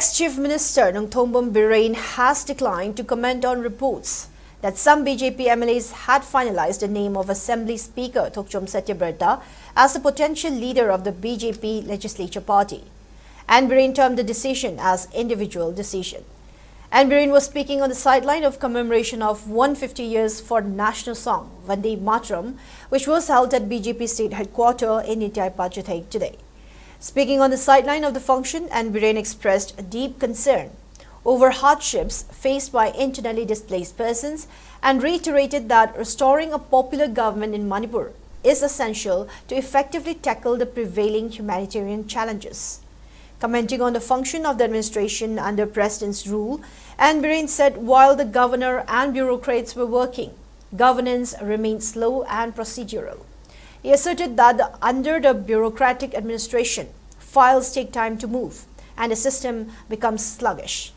Ex-Chief Minister Nongthombam Biren has declined to comment on reports that some BJP MLAs had finalized the name of Assembly Speaker Thokchom Satyabrata as the potential leader of the BJP legislature party. And Biren termed the decision as individual decision. And Biren was speaking on the sideline of commemoration of 150 years for national song Vande Mataram, which was held at BJP state headquarters in Nityai Pachathai today. Speaking on the sideline of the function, and Biren expressed a deep concern over hardships faced by internally displaced persons and reiterated that restoring a popular government in Manipur is essential to effectively tackle the prevailing humanitarian challenges. Commenting on the function of the administration under President's rule, and Biren said while the governor and bureaucrats were working, governance remained slow and procedural. He asserted that under the bureaucratic administration, files take time to move and the system becomes sluggish.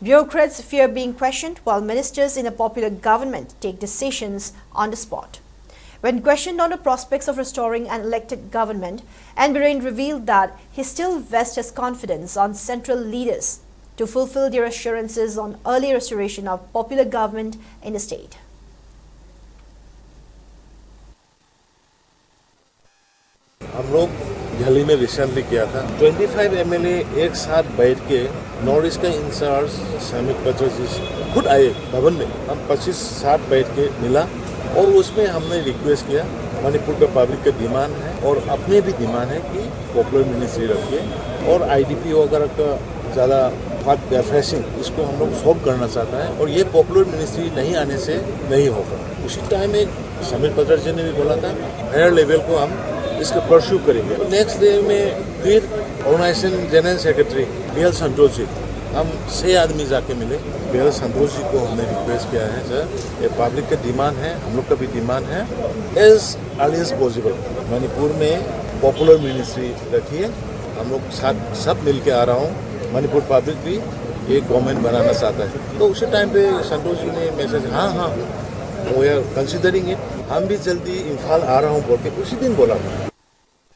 Bureaucrats fear being questioned while ministers in a popular government take decisions on the spot. When questioned on the prospects of restoring an elected government, and Biren revealed that he still vests his confidence on central leaders to fulfill their assurances on early restoration of popular government in the state. हम लोग दिल्ली में recently किया था 25 MLA एक साथ बैठ के north east का इंचार्ज समित पत्र जी खुद आए भवन में हम 25 बैठ के मिला और उसमें हमने रिक्वेस्ट किया मणिपुर का पब्लिक का डिमांड है और अपने भी डिमांड है कि पॉपुलर मिनिस्ट्री रखिए और आईडीपी वगैरह का ज़्यादा हार्ट फेसिंग इसको हम लोग सॉल्व करना चाहता है और ये पॉपुलर मिनिस्ट्री नहीं आने से नहीं होगा। उसी टाइम में समित पत्र जी ने भी बोला था हायर लेवल को हम इसका परस्यू करेंगे। नेक्स्ट डे में फिर organisation general secretary BL Santosh ji हम 6 आदमी जाके मिले। BL संतोष जी को हमने रिक्वेस्ट किया है सर ये पब्लिक का डिमांड है हम लोग का भी डिमांड है as early as possible Manipur में पॉपुलर मिनिस्ट्री रखिए। हम लोग साथ सब मिल के आ रहा हूँ मणिपुर पब्लिक भी ये गवर्नमेंट बनाना चाहता है। तो उसी टाइम पे संतोष जी ने मैसेज हाँ वी आर कंसिडरिंग इट हम भी जल्दी इम्फाल आ रहा हूँ बोल के उसी दिन बोला था।